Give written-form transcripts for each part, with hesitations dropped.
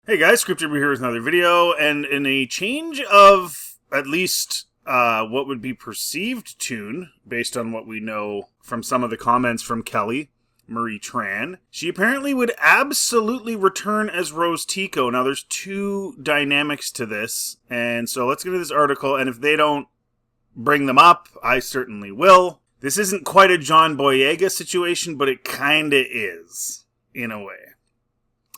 Hey guys, Scripted, we're here with another video, and in a change of at least what would be perceived tune, based on what we know from some of the comments from Kelly, Marie Tran, she apparently would absolutely return as Rose Tico. Now there's two dynamics to this, and so let's get into this article, and if they don't bring them up, I certainly will. This isn't quite a John Boyega situation, but it kinda is, in a way.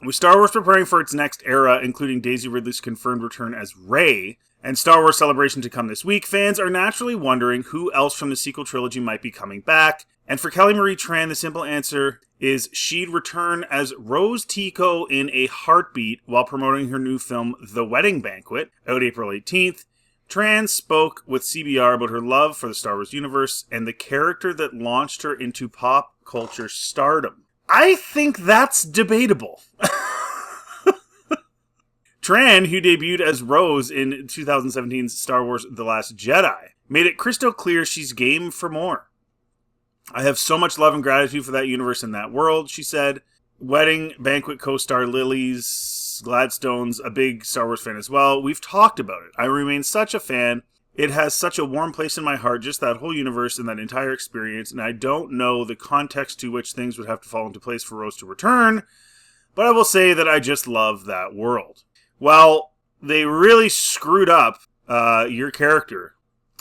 With Star Wars preparing for its next era, including Daisy Ridley's confirmed return as Rey, and Star Wars Celebration to come this week, fans are naturally wondering who else from the sequel trilogy might be coming back. And for Kelly Marie Tran, the simple answer is she'd return as Rose Tico in a heartbeat while promoting her new film, The Wedding Banquet, out April 18th. Tran spoke with CBR about her love for the Star Wars universe and the character that launched her into pop culture stardom. I think that's debatable. Tran, who debuted as Rose in 2017's Star Wars The Last Jedi, made it crystal clear she's game for more. I have so much love and gratitude for that universe and that world, she said. Wedding Banquet co-star Lily's Gladstone's a big Star Wars fan as well. We've talked about it. I remain such a fan. It has such a warm place in my heart, just that whole universe and that entire experience, and I don't know the context to which things would have to fall into place for Rose to return, but I will say that I just love that world. Well, they really screwed up your character.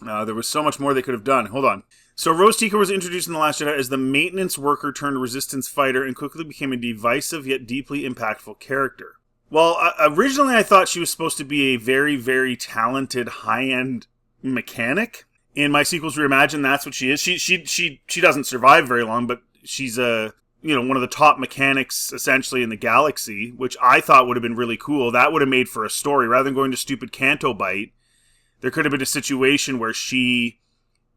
There was so much more they could have done. Hold on. So Rose Tico was introduced in The Last Jedi as the maintenance worker turned resistance fighter and quickly became a divisive yet deeply impactful character. Well, originally I thought she was supposed to be a very, very talented, high-end mechanic. In My Sequels Reimagined, that's what she is. She doesn't survive very long, but she's one of the top mechanics essentially in the galaxy, which I thought would have been really cool. That would have made for a story. Rather than going to stupid Canto Bite, there could have been a situation where she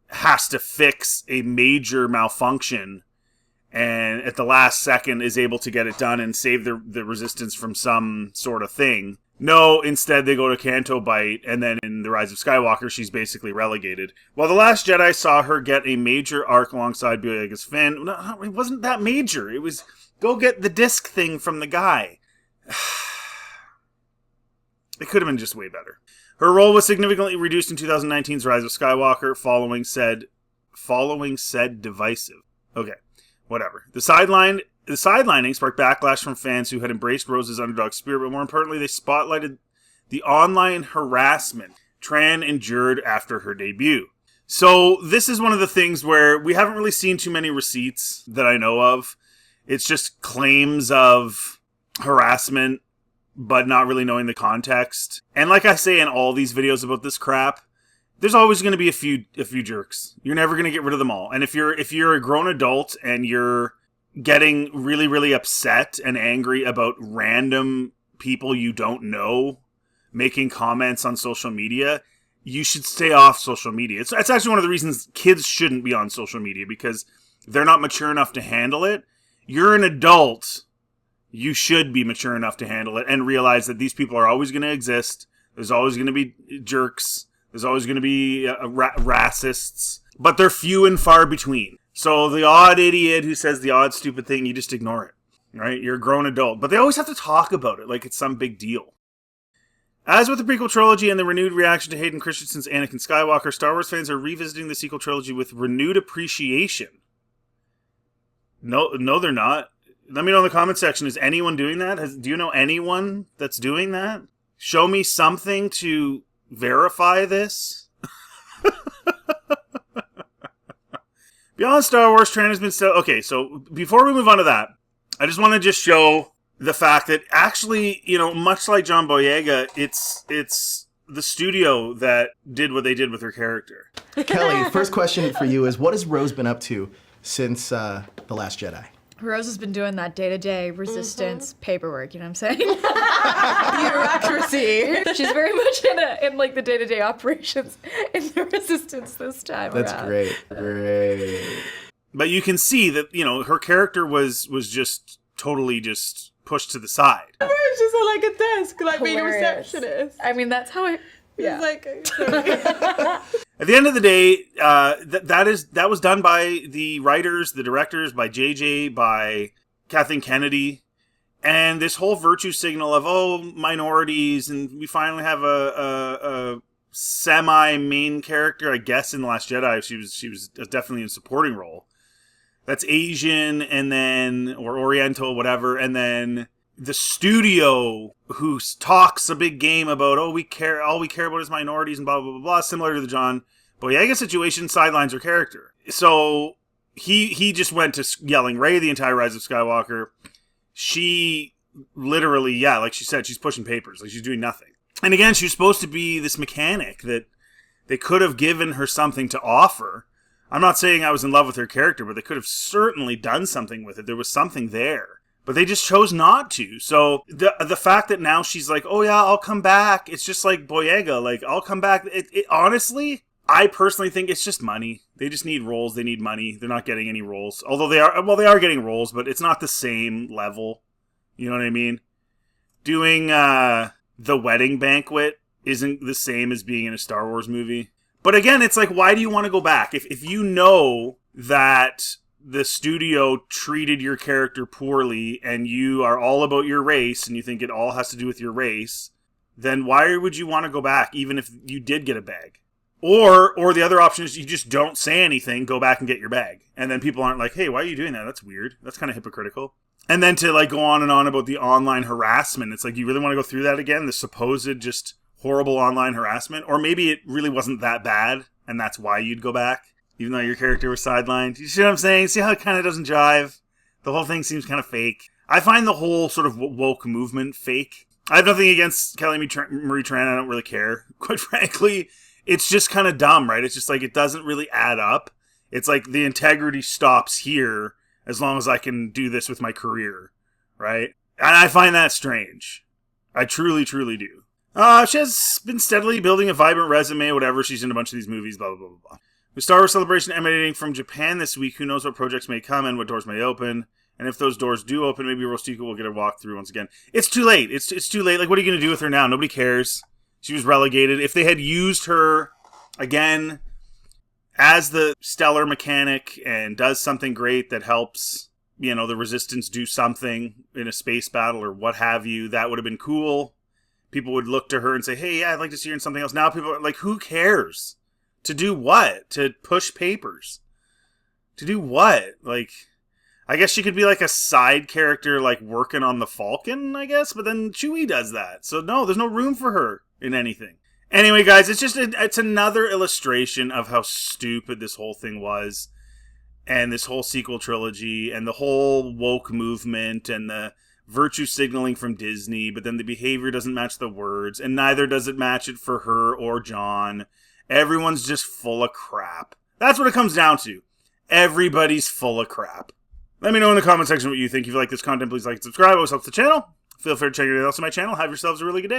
has to fix a major malfunction and at the last second is able to get it done and save the resistance from some sort of thing. No, instead they go to Canto Bite, and then in The Rise of Skywalker, she's basically relegated. While The Last Jedi saw her get a major arc alongside Boyega's Finn, no, it wasn't that major. It was, go get the disc thing from the guy. It could have been just way better. Her role was significantly reduced in 2019's Rise of Skywalker, following said divisive. Okay, whatever. The sidelining sparked backlash from fans who had embraced Rose's underdog spirit, but more importantly, they spotlighted the online harassment Tran endured after her debut. So this is one of the things where we haven't really seen too many receipts that I know of. It's just claims of harassment, but not really knowing the context. And like I say in all these videos about this crap, there's always going to be a few jerks. You're never going to get rid of them all. And if you're a grown adult and you're getting really, really upset and angry about random people you don't know making comments on social media, you should stay off social media. It's actually one of the reasons kids shouldn't be on social media, because they're not mature enough to handle it. You're an adult. You should be mature enough to handle it and realize that these people are always going to exist. There's always going to be jerks. There's always going to be racists, but they're few and far between. So the odd idiot who says the odd stupid thing, you just ignore it, right? You're a grown adult. But they always have to talk about it like it's some big deal. As with the prequel trilogy and the renewed reaction to Hayden Christensen's Anakin Skywalker, Star Wars fans are revisiting the sequel trilogy with renewed appreciation. No, they're not. Let me know in the comment section, is anyone doing that? Do you know anyone that's doing that? Show me something to verify this. Beyond Star Wars, Tran has been still... Okay, so before we move on to that, I just want to just show the fact that actually, much like John Boyega, it's the studio that did what they did with her character. Kelly, first question for you is, what has Rose been up to since The Last Jedi? Rose has been doing that day-to-day resistance paperwork, you know what I'm saying? Bureaucracy. She's very much in like the day-to-day operations in the resistance this time That's around. great. But you can see that, her character was just totally just pushed to the side. It's just on like a desk, like being a Hilarious. receptionist. I mean, that's how it... Yeah. It's like... At the end of the day, that was done by the writers, the directors, by JJ, by Kathleen Kennedy, And this whole virtue signal of, oh, minorities, and we finally have a semi-main character, I guess, in The Last Jedi. She was definitely in a supporting role. That's Asian, and then, or Oriental, whatever, and then the studio who talks a big game about, oh, all we care about is minorities and blah, blah, blah, blah, similar to the John Boyega situation, sidelines her character. So he just went to yelling Rey the entire Rise of Skywalker. She literally, yeah, like she said, she's pushing papers. Like, she's doing nothing. And again, she was supposed to be this mechanic that they could have given her something to offer. I'm not saying I was in love with her character, but they could have certainly done something with it. There was something there. But they just chose not to. So the fact that now she's like, oh yeah, I'll come back. It's just like Boyega, like, I'll come back. Honestly, I personally think it's just money. They just need roles. They need money. They're not getting any roles. Although they are getting roles, but it's not the same level. You know what I mean? Doing the wedding banquet isn't the same as being in a Star Wars movie. But again, it's like, why do you want to go back? If you know that the studio treated your character poorly and you are all about your race and you think it all has to do with your race, then why would you want to go back even if you did get a bag? Or the other option is you just don't say anything, go back and get your bag. And then people aren't like, hey, why are you doing that? That's weird. That's kind of hypocritical. And then to like go on and on about the online harassment. It's like, you really want to go through that again? The supposed just horrible online harassment? Or maybe it really wasn't that bad and that's why you'd go back, even though your character was sidelined. You see what I'm saying? See how it kind of doesn't jive? The whole thing seems kind of fake. I find the whole sort of woke movement fake. I have nothing against Marie Tran. I don't really care, quite frankly. It's just kind of dumb, right? It's just like, it doesn't really add up. It's like the integrity stops here as long as I can do this with my career, right? And I find that strange. I truly, truly do. She has been steadily building a vibrant resume, whatever. She's in a bunch of these movies, blah, blah, blah, blah. With Star Wars Celebration emanating from Japan this week, who knows what projects may come and what doors may open. And if those doors do open, maybe Tico will get a walkthrough once again. It's too late. It's too late. Like, what are you going to do with her now? Nobody cares. She was relegated. If they had used her, again, as the stellar mechanic and does something great that helps, you know, the Resistance do something in a space battle or what have you, that would have been cool. People would look to her and say, hey, yeah, I'd like to see her in something else. Now people are like, who cares? To do what? To push papers? To do what? Like, I guess she could be like a side character, like working on the Falcon, I guess, but then Chewie does that. So no, there's no room for her in anything. Anyway, guys, it's another illustration of how stupid this whole thing was, and this whole sequel trilogy, and the whole woke movement, and the virtue signaling from Disney, but then the behavior doesn't match the words, and neither does it match it for her or John. Everyone's just full of crap. That's what it comes down to. Everybody's full of crap. Let me know in the comment section what you think. If you like this content, please like and subscribe. It always helps the channel. Feel free to check anything else on my channel. Have yourselves a really good day.